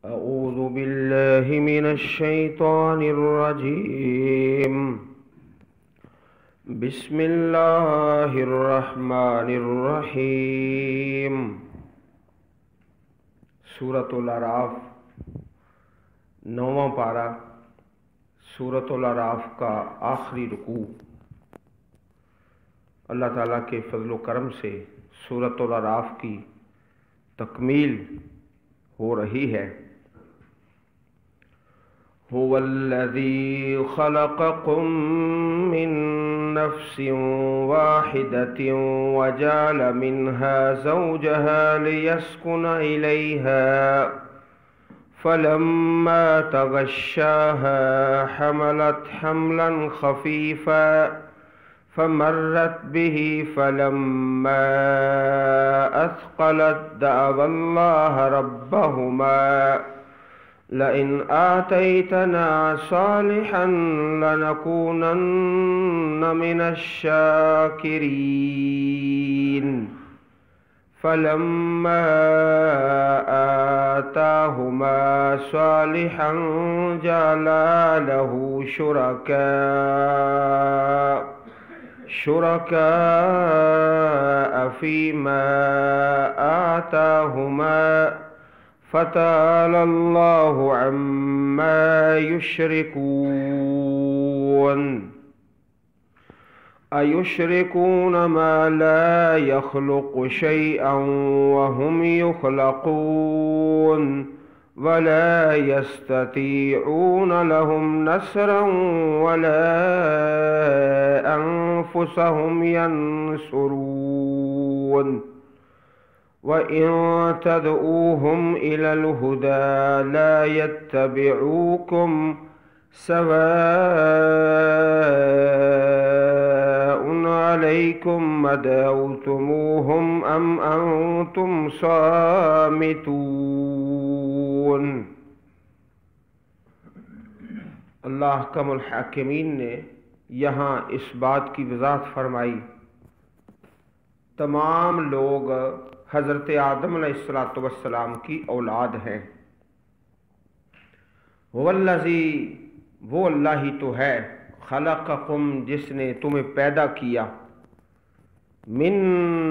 أعوذ بالله من الشيطان الرجيم بسم اللہ الرحمن الرحیم۔ سورۃ الاعراف، 9واں پارہ، سورۃ الاعراف کا آخری رکوع۔ اللہ تعالیٰ کے فضل و کرم سے سورۃ الاعراف کی تکمیل ہو رہی ہے۔ هو الذي خلقكم من نفس واحدة وجعل منها زوجها ليسكن إليها فلما تغشاها حملت حملا خفيفا فمرت به فلما أثقلت دعوا الله ربهما لئن آتيتنا صالحا لنكونن من الشاكرين فلما آتاهما صالحا جعلا له شركاء فيما آتاهما فتعالى الله عما يشركون أيشركون ما لا يخلق شيئا وهم يخلقون ولا يستطيعون لهم نصرا ولا أنفسهم ينصرون وَإِن تَدْعُوهُمْ إِلَى الْهُدَى لَا يَتَّبِعُوكُمْ سَوَاءٌ عَلَيْكُمْ أَدَعَوْتُمُوهُمْ أَمْ أَنْتُمْ صَامِتُونَ۔ اللہ احکم الحاکمین نے یہاں اس بات کی وضاحت فرمائی، تمام لوگ حضرت آدم علیہ السلام کی اولاد ہیں۔ والذی، وہ اللہ ہی تو ہے، خلقکم، جس نے تمہیں پیدا کیا، من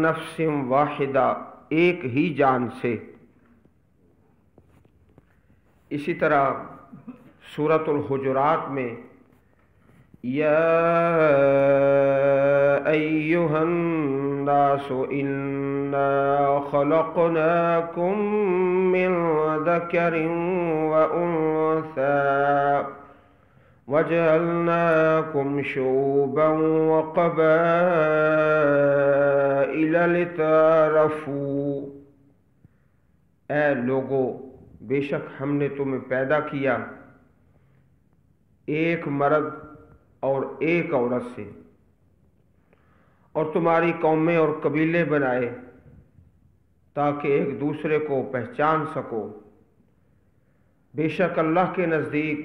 نفس واحدہ، ایک ہی جان سے۔ اسی طرح سورۃ الحجرات میں یا ایھا الناس انا خلقناکم من ذکر وانثی وجعلناکم شعوبا وقبائل لتعارفوا۔ اے لوگو، بے شک ہم نے تمہیں پیدا کیا ایک مرد اور ایک عورت سے، اور تمہاری قومیں اور قبیلے بنائے تاکہ ایک دوسرے کو پہچان سکو۔ بے شک اللہ کے نزدیک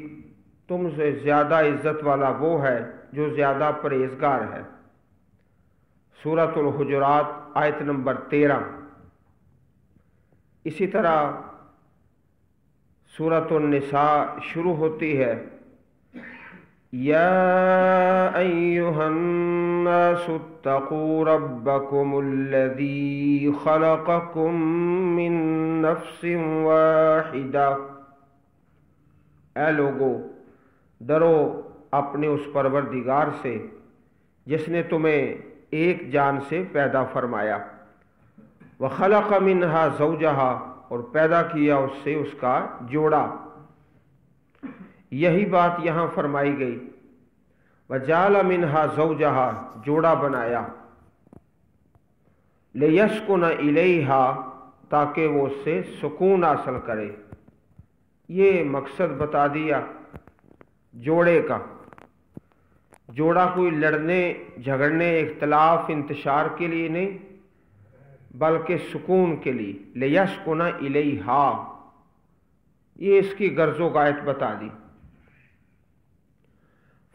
تم سے زیادہ عزت والا وہ ہے جو زیادہ پرہیزگار ہے۔ سورۃ الحجرات آیت نمبر 13۔ اسی طرح سورۃ النساء شروع ہوتی ہے یا ایھا الناس اتقوا ربکم الذی خلقکم من نفس واحدہ۔ اے لوگو، ڈرو اپنے اس پروردگار سے جس نے تمہیں ایک جان سے پیدا فرمایا، وخلق منہا زوجہا، اور پیدا کیا اس سے اس کا جوڑا۔ یہی بات یہاں فرمائی گئی، وَجَعَلَ مِنْهَا زَوْجَهَا، جوڑا بنایا، لِيَسْكُنَ إِلَيْهَا، تاکہ وہ اس سے سکون حاصل کرے۔ یہ مقصد بتا دیا جوڑے کا۔ جوڑا کوئی لڑنے جھگڑنے اختلاف انتشار کے لیے نہیں، بلکہ سکون کے لیے، لِيَسْكُنَ إِلَيْهَا، یہ اس کی غرض و غایت بتا دی۔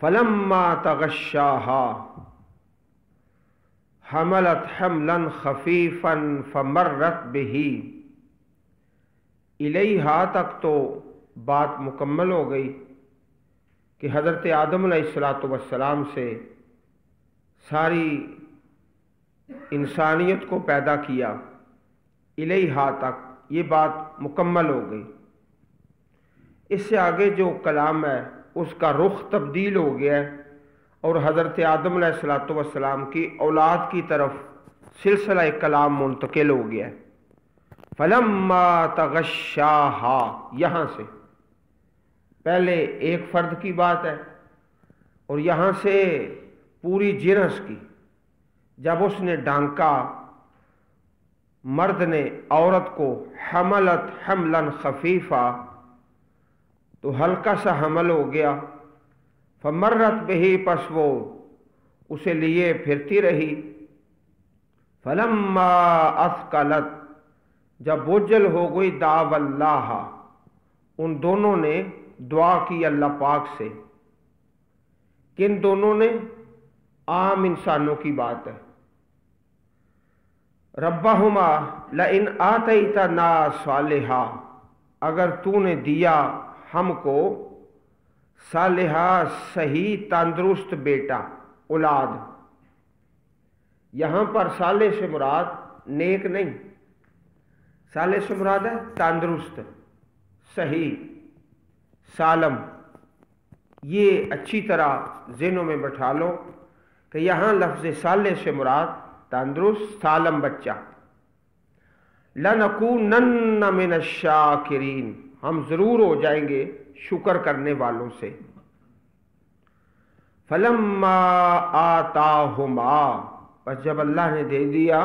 فَلَمَّا تَغَشَّاهَا حملت حملا خفیفا فمرت به، इलैहा तक तो बात मुकम्मल हो गई कि हज़रत आदम अलैहिस्सलातु वस्सलाम से सारी इंसानियत को पैदा किया, इलैहा तक ये बात मुकम्मल हो गई। इससे आगे जो कलाम है उसका रुख तब्दील हो गया है और हज़रत आदम अलैहिस्सलातु वस्सलाम की औलाद की तरफ सिलसिला कलाम मुंतकिल हो गया है। फलम्मा तगश्शाहा, यहाँ से पहले एक फ़र्द की बात है और यहाँ से पूरी जिनस की। जब उसने डांका, मर्द ने औरत को, हमलत हमलन खफीफा, तो हल्का सा हमल हो गया। फमर्रत बिही, पस वो उसे लिए फिरती रही। फलम्मा अस्कलत, जब बोझल हो गई, दावल्लाह, उन दोनों ने दुआ की अल्लाह पाक से। किन दोनों ने? आम इंसानों की बात है। रब्बहुमा लइन आतैतना सालिहा, अगर तूने दिया हमको सालिहा, सही तंदुरुस्त बेटा, औलाद। यहां पर साले से मुराद नेक नहीं, साले से मुराद है तंदुरुस्त, सही, सालम। ये अच्छी तरह ज़हनों में बैठा लो कि यहाँ लफ्ज़ साले से मुराद तंदुरुस्त सालम बच्चा। लनकूनन्न मिनश्शाकिरीन, हम ज़रूर हो जाएंगे शुक्र करने वालों से। फलम्मा आताहुमा, बस जब अल्लाह ने दे दिया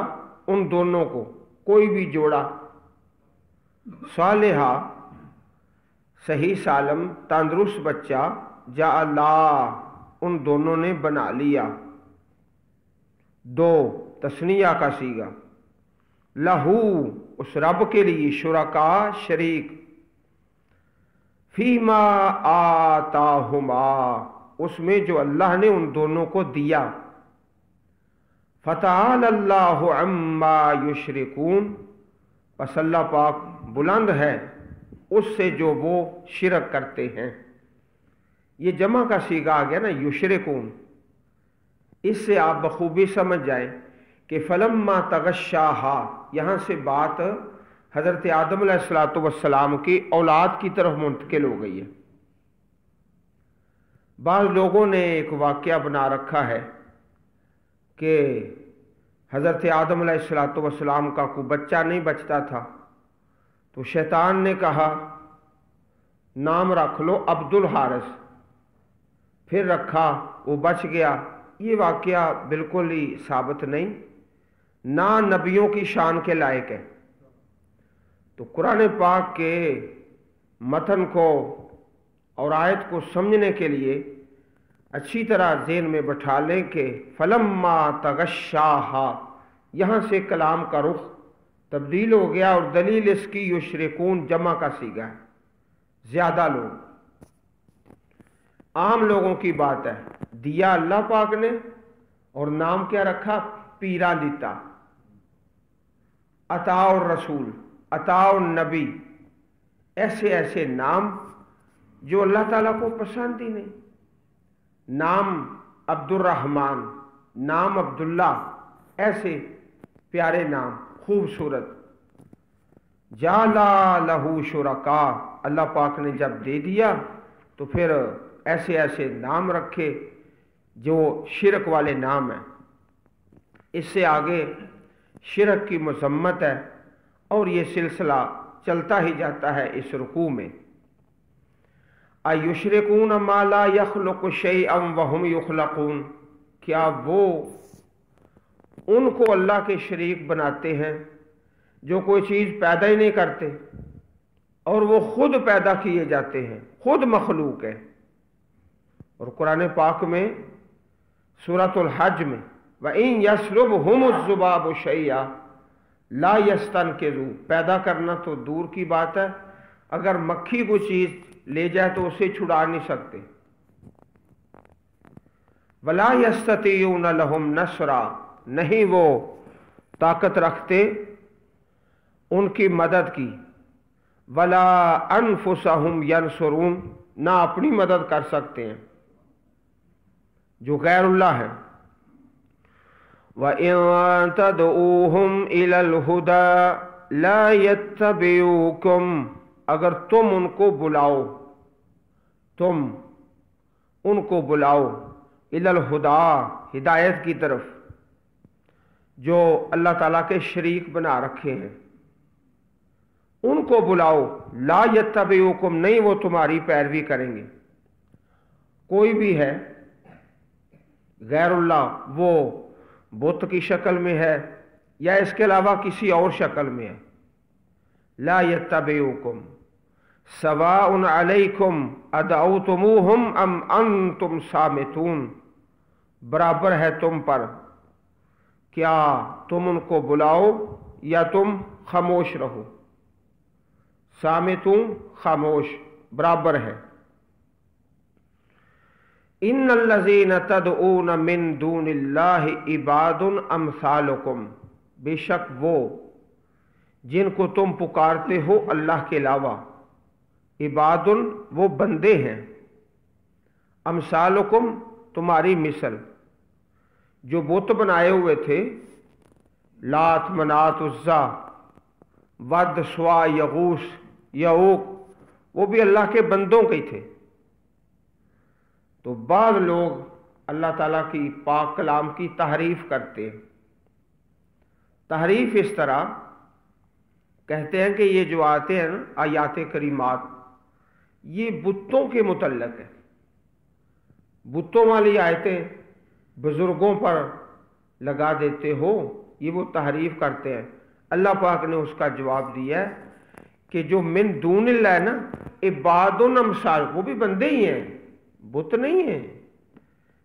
उन दोनों को, कोई भी जोड़ा, सालिहा, सही सालम तंदुरुस्त बच्चा, जाअला, उन दोनों ने बना लिया। दो तस्निया का सीगा। लहू, उस रब के लिए, शुरका, शरीक, फीमा आताहुमा, उसमें जो अल्लाह ने उन दोनों को दिया। फतआल अल्लाहु अम्मा युशरिकून, बस अल्लाह पाक बुलंद है उससे जो वो शिरक करते हैं। ये जमा का सीगा आ गया ना, युशरिकून। इससे आप बखूबी समझ जाए कि फलम्मा तगश्शाहा, यहाँ से बात हज़रत आदम अलैहिस्सलातु वस्सलाम की औलाद की तरफ मुंतकिल हो गई है। बाज़ लोगों ने एक वाक़या बना रखा है कि हज़रत आदम अलैहिस्सलातु वस्सलाम का कोई बच्चा नहीं बचता था, तो शैतान ने कहा नाम रख लो अब्दुल हारिस, फिर रखा, वो बच गया। ये वाक़या बिल्कुल ही साबित नहीं, ना नबियों की शान के लायक है। तो कुरान पाक के मतन को और आयत को समझने के लिए अच्छी तरह ज़हन में बैठा लें कि फलम्मा तगश्शाहा, यहाँ से कलाम का रुख तब्दील हो गया और दलील इसकी युशरिकून जमा का सीगा है। ज़्यादा लोग, आम लोगों की बात है। दिया अल्लाह पाक ने और नाम क्या रखा? पीरा दिता, अताउर रसूल, अताउर नबी, ऐसे ऐसे नाम जो अल्लाह ताला को पसंद ही नहीं। नाम अब्दुर्रहमान, नाम अब्दुल्ला, ऐसे प्यारे नाम, खूबसूरत। जाला लहू शुरका, अल्लाह पाक ने जब दे दिया तो फिर ऐसे ऐसे नाम रखे जो शिरक वाले नाम हैं। इससे आगे शिरक की मज़म्मत है और ये सिलसिला चलता ही जाता है इस रुकू में। अयुशरिकून मा ला यख्लुकु शैअन व हुम युख्लकून, क्या वो उनको अल्लाह के शरीक बनाते हैं जो कोई चीज़ पैदा ही नहीं करते और वो खुद पैदा किए जाते हैं, खुद मखलूक है। और कुरान पाक में सूरतुल हज में व इन यस्लुबहुमुज़्ज़ुबाबु शैआ ला यस्तनकिज़ू, पैदा करना तो दूर की बात है, अगर मक्खी को चीज़ ले जाए तो उसे छुड़ा नहीं सकते। वला यस्ततीऊन लहुम नसरा, नहीं वो ताकत रखते उनकी मदद की। वला अनफुसहुम यनसुरून, ना अपनी मदद कर सकते हैं जो गैरुल्लाह है। व इन तदऊहुम इलल हुदा ला यत्तबिउकुम, अगर तुम उनको बुलाओ इलल हुदा, हिदायत की तरफ, जो अल्लाह ताला के शरीक बना रखे हैं, उनको बुलाओ, ला यत्तबिउकुम, नहीं वो तुम्हारी पैरवी करेंगे। कोई भी है गैरुल्लाह, वो बुत की शक्ल में है या इसके अलावा किसी और शक्ल में है, ला यत्तबिउकुम सवाउन अलैकुम अदअउतुमुहुम अम अंतुम सामितून, बराबर है तुम पर, क्या तुम उनको बुलाओ या तुम खामोश रहो। सामितून खामोश, बराबर है। इन्नल्लज़ीना तदऊन मिन दूनिल्लाहि इबादुन अमसालुकुम, बेशक वो जिनको तुम पुकारते हो अल्लाह के अलावा, इबादुन वो बंदे हैं, अमसालुकुम तुम्हारी मिसल। जो बुत बनाए हुए थे, लात मनात उज़्ज़ा वद स्वा यगूस यऊक, वो भी अल्लाह के बंदों के थे। तो बाद लोग अल्लाह ताला की पाक कलाम की तहरीफ करते हैं। तहरीफ इस तरह कहते हैं कि ये जो आते हैं ना आयात करीमात, ये बुतों के मुतल्लक है। बुतों वाली आयतें बुजुर्गों पर लगा देते हो, ये वो तहरीफ करते हैं। अल्लाह पाक ने उसका जवाब दिया है कि जो मिन दूनिल्लाह है ना, इबादुन अमसाल, वो भी बंदे ही हैं, बुत नहीं है।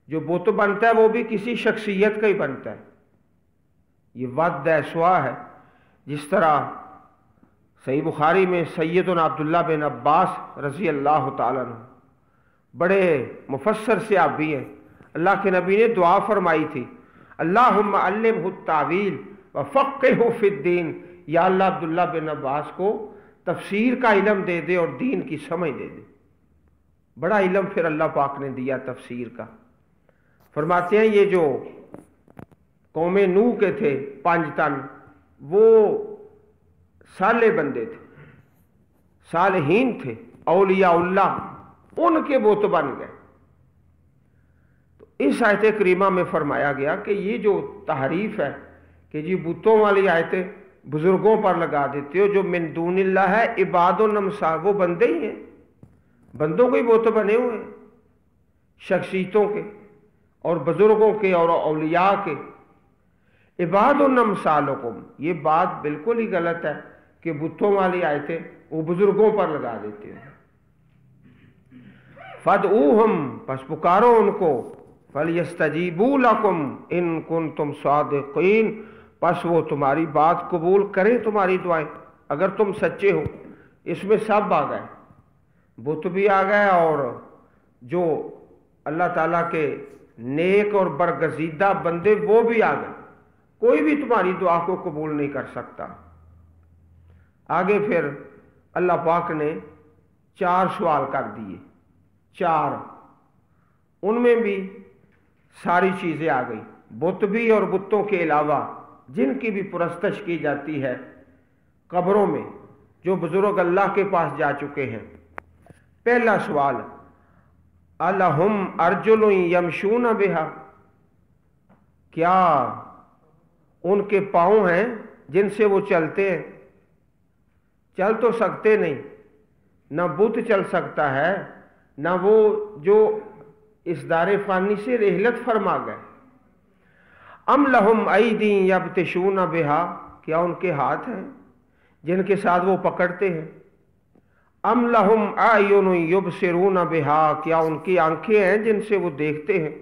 जो बुत बनता है वो भी किसी शख्सियत का ही बनता है। ये वद है, स्वा है। जिस तरह सही बुखारी में सैयदना अब्दुल्लाह बिन अब्बास रज़ी अल्लाह तआला अन्हु, बड़े मुफस्सर से आप भी हैं, अल्लाह के नबी ने दुआ फरमाई थी, अल्लाहुम्मा अल्लिमहु तावील व फ़क़्क़िहु फ़िद्दीन, या अल्लाह अब्दुल्लाह बिन अब्बास को तफसीर का इल्म दे दे और दीन की समझ दे दे। बड़ा इल्म फिर अल्लाह पाक ने दिया तफसीर का। फरमाते हैं ये जो कौमे नूह के थे 5 तन, वो साले बंदे थे, सालहीन थे, औलियाउल्लाह, उनके बुत बन गए। तो इस आयत करीमा में फरमाया गया कि ये जो तहरीफ है कि जी बुतों वाली आयतें बुजुर्गों पर लगा देते हो, जो मिन दूनिल्लाह है इबादुन अमसाल, वो बंदे ही हैं, बंदों के ही बुत बने हुए हैं, शख्सियतों के और बुजुर्गों के और औलिया के। इबादुन अमसालुकुम, ये बात बिल्कुल ही गलत है कि बुतों वाली आयतें वो बुजुर्गों पर लगा देते हैं। फदऊहुम, बस पुकारो उनको, फलयस्तजीबू लकुम इन कुंतुम सादिकीन, बस वो तुम्हारी बात कबूल करें, तुम्हारी दुआएं, अगर तुम सच्चे हो। इसमें सब आ गए, बुत भी आ गए और जो अल्लाह ताला के नेक और बरगजीदा बंदे वो भी आ गए। कोई भी तुम्हारी दुआ को कबूल नहीं कर सकता। आगे फिर अल्लाह पाक ने 4 सवाल कर दिए, 4, उनमें भी सारी चीजें आ गई, बुत भी और बुतों के अलावा जिनकी भी पुरस्तश की जाती है कब्रों में, जो बुजुर्ग अल्लाह के पास जा चुके हैं। पहला सवाल, अलहुम अर्जुलुन यमशून बिहा, क्या उनके पाँव हैं जिनसे वो चलते हैं? चल तो सकते नहीं, ना बुत चल सकता है, ना वो जो इस दारे फानी से रेहलत फरमा गए। अम लहुम ऐदी यब्तिशून बिहा, क्या उनके हाथ हैं जिनके साथ वो पकड़ते हैं? अम लहुम आयुन युबसिरून बिहा, क्या उनकी आंखें हैं जिनसे वो देखते हैं?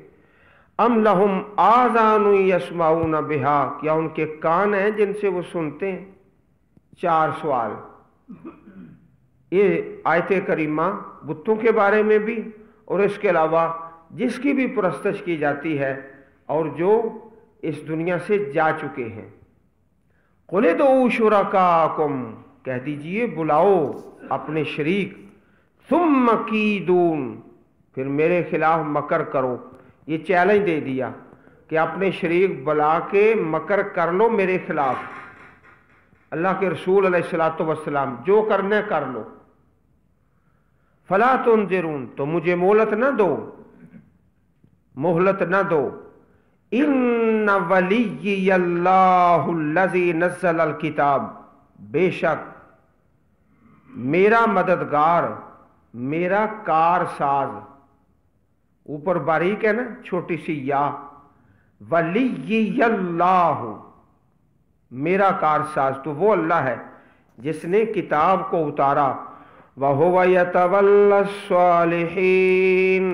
अम लहुम आज़ान यस्माऊन बिहा, क्या उनके कान हैं जिनसे वो सुनते हैं? 4 सवाल। ये आयत करीमा बुतों के बारे में भी और इसके अलावा जिसकी भी परस्तश की जाती है और जो इस दुनिया से जा चुके हैं। कुल उदऊ शुरकाकुम, कह दीजिए बुलाओ अपने शरीक, सुम्म कीदून, फिर मेरे खिलाफ मकर करो। ये चैलेंज दे दिया कि अपने शरीक बुला के मकर कर लो मेरे खिलाफ। अल्लाह के रसूल अलैहिस्सलातु वस्सलाम जो करने कर लो। फला तुनज़िरून, तो मुझे मोहलत न दो, मोहलत न दो। इन्ना वलिय्यल्लाहुल्लज़ी नज़्ज़लल किताब, बेशक मेरा मददगार, मेरा कारसाज, ऊपर बारीक है ना छोटी सी या, वलिय्यल्लाहु, मेरा कारसाज तो वो अल्लाह है जिसने किताब को उतारा। वहुव यतवल्लस सालिहीन,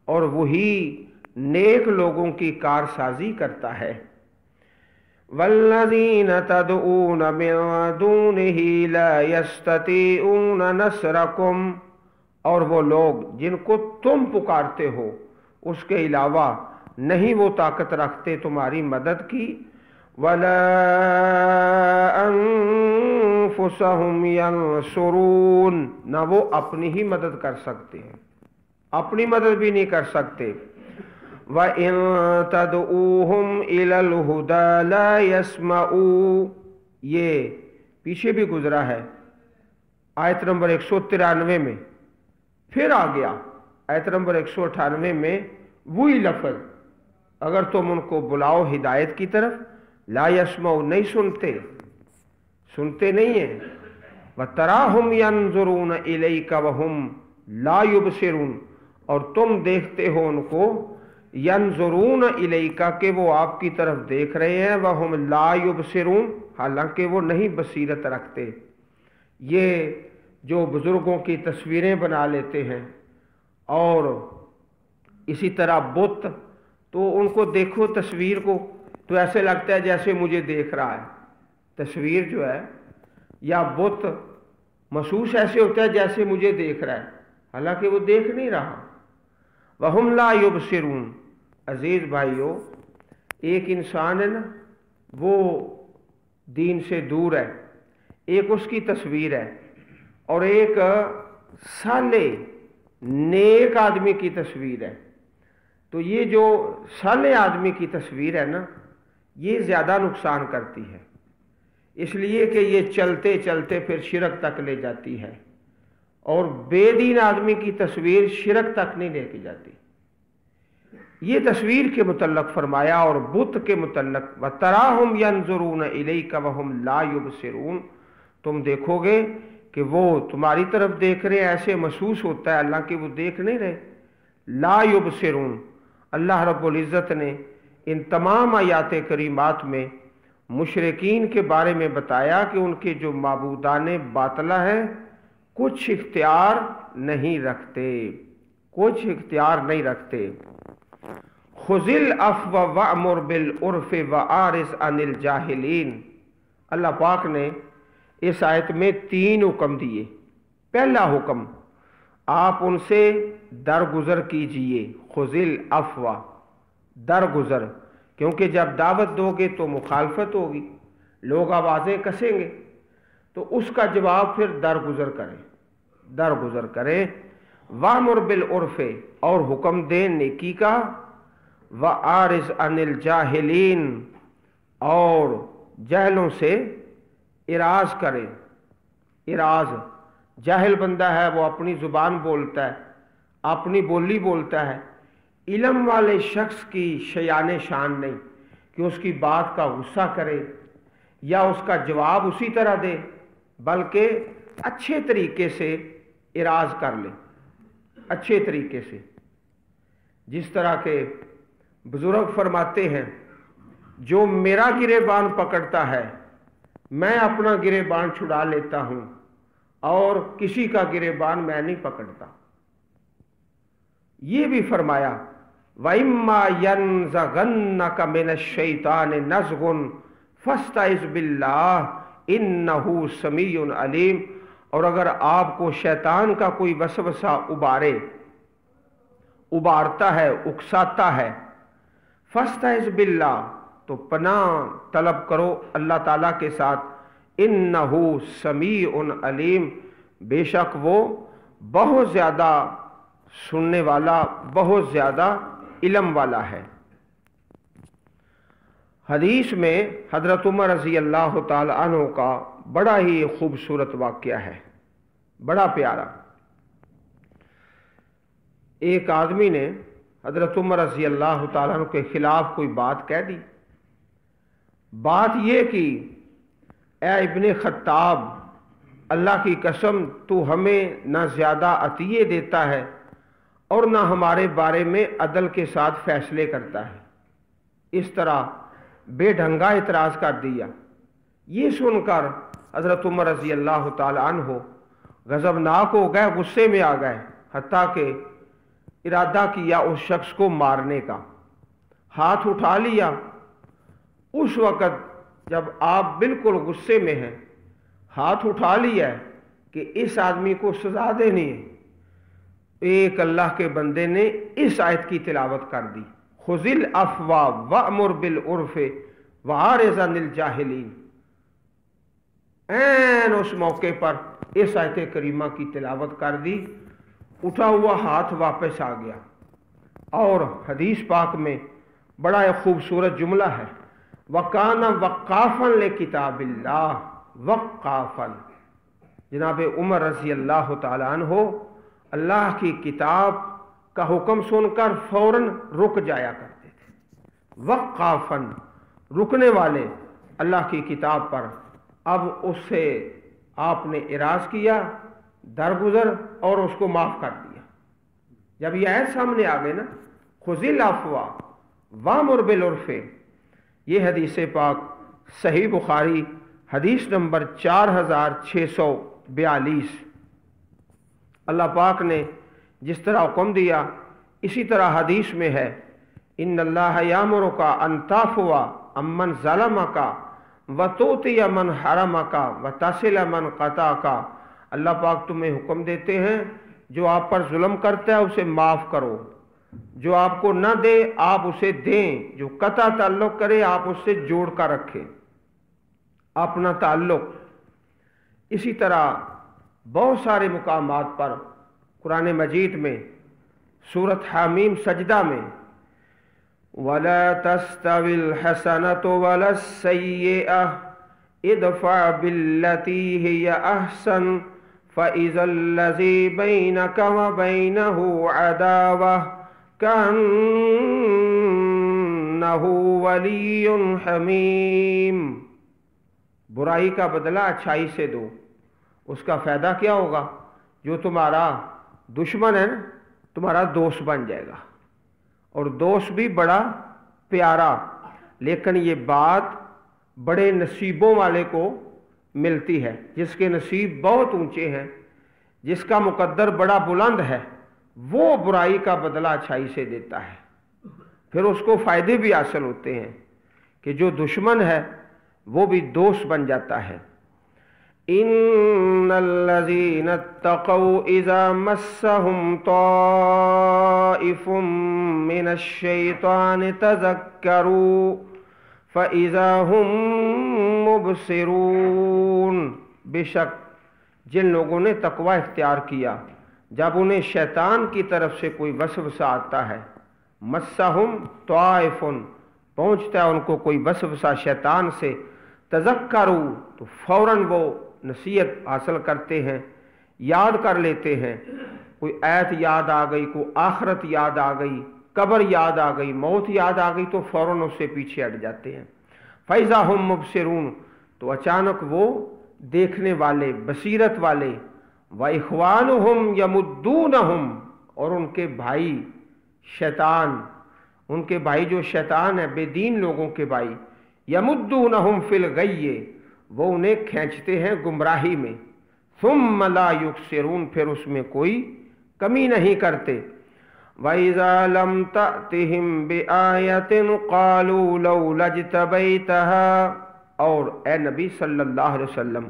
और वही नेक लोगों की कारसाजी करता है। वल्लज़ीन तदऊन मिन दूनिही ला यस्ततीऊन नस्रकुम, और वो लोग जिनको तुम पुकारते हो उसके अलावा नहीं वो ताकत रखते तुम्हारी मदद की। वला अनफुसहुम यंसुरून, ना वो अपनी ही मदद कर सकते हैं, अपनी मदद भी नहीं कर सकते। व इन तदऊहुम इलल हुदा ला यस्मऊ, ये पीछे भी गुजरा है आयत नंबर 193 में, फिर आ गया आयत नंबर 198 में वही लफ्ज, अगर तुम उनको बुलाओ हिदायत की तरफ, ला यस्मऊ, नहीं सुनते, सुनते नहीं है। व तराहुम यंजुरून इलैका वहुम ला युबसिरून, और तुम देखते हो उनको, यंजुरून इलैका, के वो आपकी तरफ देख रहे हैं, वहुम ला युबसिरून, हालांकि वो नहीं बसीरत रखते। ये जो बुजुर्गों की तस्वीरें बना लेते हैं और इसी तरह बुत, तो उनको देखो तस्वीर को तो ऐसे लगता है जैसे मुझे देख रहा है। तस्वीर जो है या बुत महसूस ऐसे होता है जैसे मुझे देख रहा है, हालांकि वो देख नहीं रहा। वहुम ला युबसिरून, अजीज भाइयों, एक इंसान है ना, वो दीन से दूर है, एक उसकी तस्वीर है, और एक साले नेक आदमी की तस्वीर है। तो ये जो साले आदमी की तस्वीर है ना, ये ज़्यादा नुकसान करती है, इसलिए कि ये चलते चलते फिर शिरक तक ले जाती है, और बेदीन आदमी की तस्वीर शिरक तक नहीं लेके जाती। ये तस्वीर के मुतल्लक फरमाया, और बुत के मुतल्लक, व तराहुम यंजुरून इलैका वहुम ला युबसिरून, तुम देखोगे कि वो तुम्हारी तरफ देख रहे हैं, ऐसे महसूस होता है, हालांकि वो देख नहीं रहे। ला युबसिरून, अल्लाह रब्बुल इज़्ज़त ने इन तमाम आयात करीमात में मुशरिकीन के बारे में बताया कि उनके जो माबूदाने बातला हैं कुछ इख्तियार नहीं रखते, कुछ इख्तियार नहीं रखते। खुजिल अफ़्व वअमुर बिल उर्फ़ व आरिज़ अनिल जाहिलीन, अल्लाह पाक ने इस आयत में 3 हुक्म दिए। पहला हुक्म, आप उनसे दरगुजर कीजिए, खुजिल अफ़वा, दरगुजर, क्योंकि जब दावत दोगे तो मुखालफत होगी, लोग आवाज़ें कसेंगे, तो उसका जवाब फिर दरगुजर करें, दरगुजर करें। वामुर बिल उर्फ़े, और हुक्म दे नेकी का, व आरिज़ अनिल जाहिलीन, और जहलों से इराज करें। इराज, जाहिल बंदा है वो अपनी ज़ुबान बोलता है, अपनी बोली बोलता है। इल्म वाले शख्स की शयान शान नहीं कि उसकी बात का गुस्सा करे या उसका जवाब उसी तरह दे, बल्कि अच्छे तरीके से इराज कर ले, अच्छे तरीके से। जिस तरह के बुजुर्ग फरमाते हैं, जो मेरा गिरेबान पकड़ता है मैं अपना गिरेबान छुड़ा लेता हूं, और किसी का गिरेबान मैं नहीं पकड़ता। ये भी फरमाया, वइम्मा यनज़गन्नका मिनश्शैतानि नज़गुन फस्तइज़ बिल्लाह इन्नहु समीउन अलीम, और अगर आपको शैतान का कोई वसवसा उबारता है, उकसाता है, फस्तइज़ बिल्लाह, तो पनाह तलब करो अल्लाह ताला के साथ, इन्नहु समीउन अलीम, बेशक वो बहुत ज़्यादा सुनने वाला, बहुत ज़्यादा इल्म वाला है। हदीस में हज़रत उमर रज़ी अल्लाह ताला अन्हु का बड़ा ही खूबसूरत वाक़या है, बड़ा प्यारा। एक आदमी ने हज़रत उमर रज़ी अल्लाह ताला अन्हु के खिलाफ कोई बात कह दी। बात ये कि ए इब्ने खत्ताब, अल्लाह की कसम तू हमें ना ज़्यादा अतिये देता है और ना हमारे बारे में अदल के साथ फैसले करता है। इस तरह बेढंगा इतराज़ कर दिया। ये सुनकर हज़रत उमर रज़ी अल्लाह ताला अन्हु गज़बनाक हो गए, गुस्से में आ गए, हत्ता कि इरादा किया उस शख्स को मारने का, हाथ उठा लिया। उस वक़्त जब आप बिल्कुल गुस्से में हैं, हाथ उठा लिया कि इस आदमी को सज़ा देनी है, एक अल्लाह के बंदे ने इस आयत की तिलावत कर दी, खुज़िल अफ़वा वअमुर बिल उर्फ़े वआरिज़ अनिल जाहिलीन। ऐन उस मौके पर इस आयत करीमा की तिलावत कर दी, उठा हुआ हाथ वापस आ गया। और हदीस पाक में बड़ा एक खूबसूरत जुमला है, वकाना वक्काफ़न ले किताबिल्लाह वक्काफ़न। जनाब उमर रज़ी अल्लाह ताला अन्हु अल्लाह की किताब का हुक्म सुनकर फौरन रुक जाया करते थे। वक्काफ़न, रुकने वाले अल्लाह की किताब पर। अब उससे आपने इराज़ किया, दरगुजर, और उसको माफ़ कर दिया। जब यह आयत सामने आ गई ना, खुज़िल अफ़वा वअमुर बिल उर्फ़े, ये हदीस पाक सही बुखारी हदीस नंबर 4642। अल्लाह पाक ने जिस तरह हुक्म दिया, इसी तरह हदीस में है, इन्नल्लाह यामुरुका अन ताफ़ुवा अम्मन ज़लमका व तुतिया मन हरमका व तसिला मन क़ताका। अल्लाह पाक तुम्हें हुक्म देते हैं, जो आप पर जुल्म करता है उसे माफ़ करो, जो आपको न दे आप उसे दें, जो कता ताल्लुक़ करे आप उससे जोड़ कर रखें अपना ताल्लुक़। इसी तरह बहुत सारे मुकामात पर कुरान मजीद में, सूरत हामीम सजदा में, वला तस्तविल हसनतु वला सय्यिअह इदफ़ा बिल्लती हिय अहसन फ़इज़ल्लज़ी बैनक व बैनहु अदावह कअन्नहु वलियुन हमीम। बुराई का बदला अच्छाई से दो, उसका फ़ायदा क्या होगा? जो तुम्हारा दुश्मन है ना, तुम्हारा दोस्त बन जाएगा, और दोस्त भी बड़ा प्यारा। लेकिन ये बात बड़े नसीबों वाले को मिलती है, जिसके नसीब बहुत ऊंचे हैं, जिसका मुकद्दर बड़ा बुलंद है, वो बुराई का बदला अच्छाई से देता है। फिर उसको फ़ायदे भी हासिल होते हैं कि जो दुश्मन है वो भी दोस्त बन जाता है। इन्नल्लज़ीना तक़ौ इज़ा मस्सहुम ताइफुम मिनश्शैतानि तज़क्करू फ़इज़ा हुम मुबसिरून। बेशक जिन लोगों ने तक़वा इख्तियार किया, जब उन्हें शैतान की तरफ से कोई वसवसा आता है, मस्सहुम ताइफुन, पहुँचता है उनको कोई वसवसा शैतान से, तज़क्करू, तो फ़ौरन वो नसीहत हासिल करते हैं, याद कर लेते हैं। कोई आयत याद आ गई, कोई आखरत याद आ गई, कब्र याद आ गई, मौत याद आ गई, तो फ़ौरन उससे पीछे हट जाते हैं। फ़इज़ा हुम मुबसिरून, तो अचानक वो देखने वाले, बसीरत वाले, व इख़वानुहुम यमुद्दूनहुम, और उनके भाई शैतान, उनके भाई जो शैतान है, बेदीन लोगों के भाई, यमुद्दूनहुम फिल गय्ये, वो उन्हें खींचते हैं गुमराही में, सुम्मा ला युक्सिरून, फिर उसमें कोई कमी नहीं करते। वइज़ा लम तअतिहिम बिआयतिन क़ालू लौला इज्तबैतहा, और ए नबी सल्लल्लाहु अलैहि वसल्लम,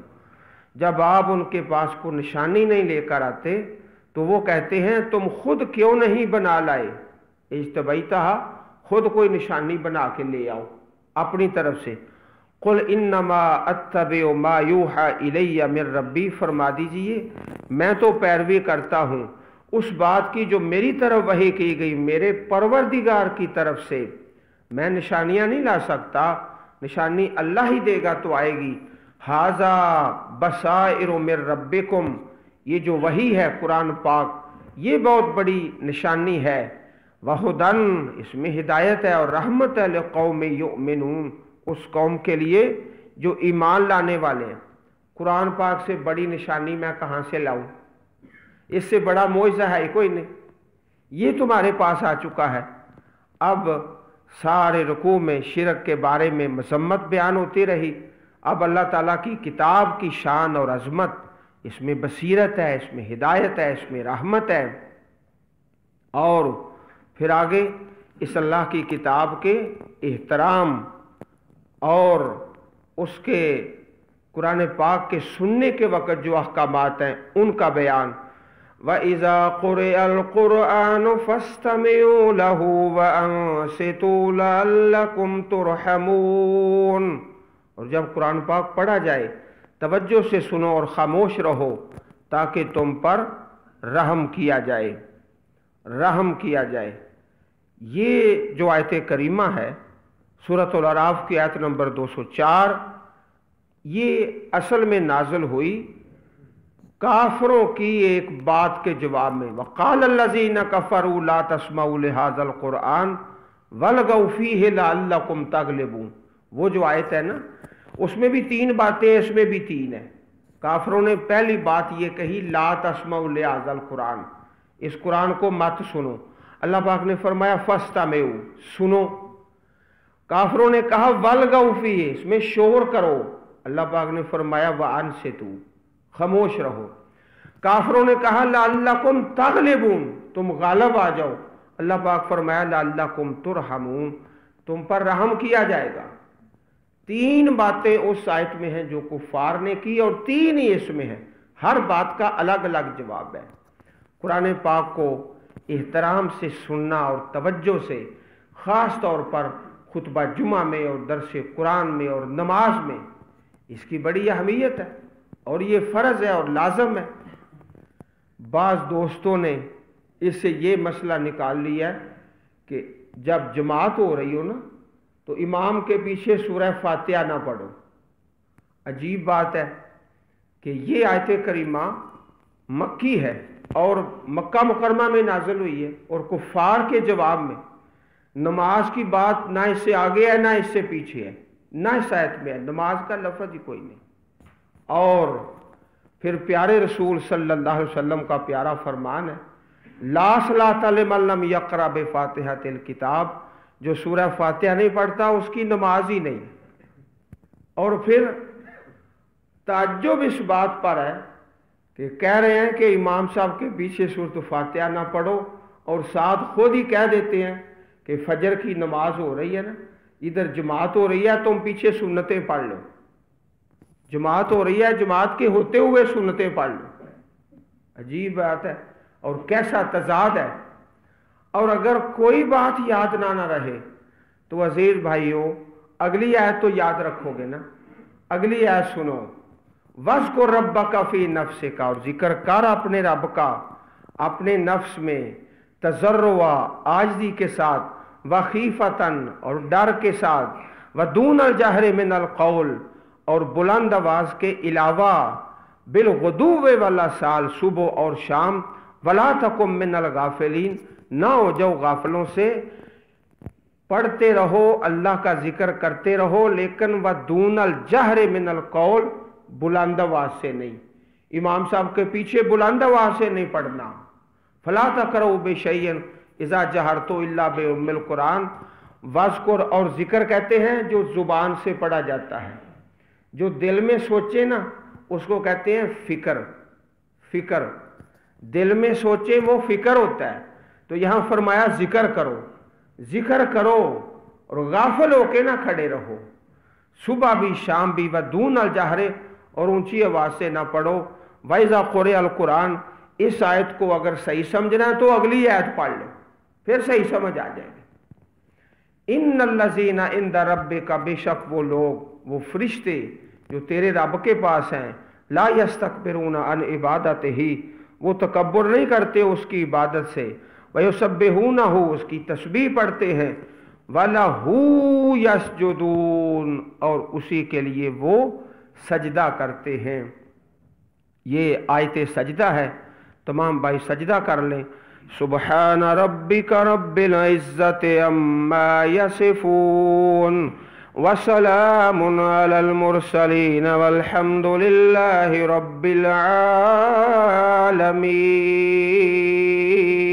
जब आप उनके पास को निशानी नहीं लेकर आते तो वो कहते हैं तुम खुद क्यों नहीं बना लाए। इज्तबैतहा, खुद कोई निशानी बना के ले आओ अपनी तरफ से। قل انما اتبع ما یوحی الی من ربی، فرما دیجئے میں تو پیروی کرتا ہوں اس بات کی جو میری طرف وحی کی گئی میرے پروردگار کی طرف سے، میں نشانیاں نہیں لا سکتا، نشانی اللہ ہی دے گا تو آئے گی۔ ھذا بصائر من ربکم، یہ جو وحی ہے قرآن پاک یہ بہت بڑی نشانی ہے، وہدن، اس میں ہدایت ہے اور رحمت ہے، لقوم یؤمنون، اس قوم کے لیے جو ایمان لانے والے ہیں۔ قرآن پاک سے بڑی نشانی میں کہاں سے لاؤں؟ اس سے بڑا معجزہ ہے کوئی نہیں، یہ تمہارے پاس آ چکا ہے۔ اب سارے رکوع میں شرک کے بارے میں مذمت بیان ہوتی رہی، اب اللہ تعالیٰ کی کتاب کی شان اور عظمت، اس میں بصیرت ہے، اس میں ہدایت ہے، اس میں رحمت ہے، اور پھر آگے اس اللہ کی کتاب کے احترام اور اس کے قرآن پاک کے سننے کے وقت جو احکامات ہیں ان کا بیان۔ وَإِذَا قُرِئَ الْقُرْآنُ فَاسْتَمِعُوا لَهُ وَأَنصِتُوا لَعَلَّكُمْ تُرْحَمُونَ، اور جب قرآن پاک پڑھا جائے توجہ سے سنو اور خاموش رہو تاکہ تم پر رحم کیا جائے، رحم کیا جائے۔ یہ جو آیت کریمہ ہے سورۃ الاعراف کی آیت نمبر 204، یہ اصل میں نازل ہوئی کافروں کی ایک بات کے جواب میں۔ وَقَالَ الَّذِينَ كَفَرُوا لَا تَسْمَعُوا لِهَذَا الْقُرْآنِ وَالْغَوْا فِيهِ لَعَلَّكُمْ تَغْلِبُونَ، وہ جو آیت ہے نا اس میں بھی 3 باتیں، اس میں بھی 3 ہیں۔ کافروں نے پہلی بات یہ کہی لا تسمعوا لهذا القرآن، اس قرآن کو مت سنو۔ اللہ پاک نے فرمایا فاستمعوا، سنو۔ کافروں نے کہا وَالْغَوْا فِيهِ، اس میں شور کرو۔ اللہ پاک نے فرمایا وَأَنصِتُوا، خاموش رہو۔ کافروں نے کہا لَعَلَّكُمْ تَغْلِبُونَ، تم غالب آ جاؤ۔ اللہ پاک فرمایا لَعَلَّكُمْ تُرْحَمُونَ، تم پر رحم کیا جائے گا۔ 3 باتیں اس آیت میں ہیں جو کفار نے کی، اور 3 ہی اس میں ہیں، ہر بات کا الگ الگ جواب ہے۔ قرآن پاک کو احترام سے سننا اور توجہ سے، خاص طور پر خطبہ جمعہ میں اور درس قرآن میں اور نماز میں، اس کی بڑی اہمیت ہے اور یہ فرض ہے اور لازم ہے۔ بعض دوستوں نے اس سے یہ مسئلہ نکال لیا ہے کہ جب جماعت ہو رہی ہو نا تو امام کے پیچھے سورہ فاتحہ نہ پڑھو۔ عجیب بات ہے کہ یہ آیت کریمہ مکی ہے اور مکہ مکرمہ میں نازل ہوئی ہے، اور کفار کے جواب میں نماز کی بات نہ اس سے آگے ہے نہ اس سے پیچھے ہے، نہ اس آیت میں ہے، نماز کا لفظ ہی کوئی نہیں۔ اور پھر پیارے رسول صلی اللہ علیہ وسلم کا پیارا فرمان ہے لا صلاۃ لمن لم یقرأ بفاتحۃ الکتاب، جو سورہ فاتحہ نہیں پڑھتا اس کی نماز ہی نہیں۔ اور پھر تعجب اس بات پر ہے کہ کہہ رہے ہیں کہ امام صاحب کے پیچھے سورۃ فاتحہ نہ پڑھو، اور ساتھ خود ہی کہہ دیتے ہیں کہ فجر کی نماز ہو رہی ہے نا، ادھر جماعت ہو رہی ہے تم پیچھے سنتیں پڑھ لو، جماعت ہو رہی ہے جماعت کے ہوتے ہوئے سنتیں پڑھ لو۔ عجیب بات ہے اور کیسا تضاد ہے۔ اور اگر کوئی بات یاد نہ رہے تو عزیز بھائیو اگلی آیت تو یاد رکھو گے نا، اگلی آیت سنو، وَاذْكُرْ رَبَّكَ فِي نَفْسِكَ، اور ذکر کر اپنے رب کا اپنے نفس میں، تضرع عاجزی کے ساتھ، وخیفتاً اور ڈر کے ساتھ، ودون الجہر من القول اور بلند آواز کے علاوہ، بالغدو والآصال صبح اور شام، ولا تکن من الغافلین نہ ہو جاؤ غافلوں سے، پڑھتے رہو اللہ کا ذکر کرتے رہو، لیکن ودون الجہر من القول، بلند آواز سے نہیں، امام صاحب کے پیچھے بلند آواز سے نہیں پڑھنا۔ فلا تقرؤوا بشیء اذا جہرت الا بام القرآن، واذکر اور ذکر کہتے ہیں جو زبان سے پڑھا جاتا ہے، جو دل میں سوچے نا اس کو کہتے ہیں فکر، فکر دل میں سوچے وہ فکر ہوتا ہے۔ تو یہاں فرمایا ذکر کرو، ذکر کرو اور غافل ہو کے نہ کھڑے رہو، صبح بھی شام بھی، ودون الجہر اور اونچی آواز سے نہ پڑھو۔ وَإِذَا قُرِئَ الْقُرْآنُ، اس آیت کو اگر صحیح سمجھنا ہے تو اگلی آیت پڑھ لو، پھر صحیح سمجھ آ جائے گی۔ इन्नल्लज़ीना इंद रब्बिका, बेशक वो लोग, वो फरिश्ते जो तेरे रब के पास हैं, ला यस्तकबिरूना अन इबादतिही, वो तकब्बुर नहीं करते उसकी इबादत से, वयुसब्बिहूनहु, उसकी तस्बीह पढ़ते हैं, वलहू यस्जुदून, और उसी के लिए वो सजदा करते हैं। ये आयत सजदा है, तमाम भाई सजदा कर लें। सुबहान रब्बिका रब्बिल इज्जति अम्मा यसिफून वसलामुन अलल मुरसलीन वल्हम्दुलिल्लाहि रब्बिल आलमीन।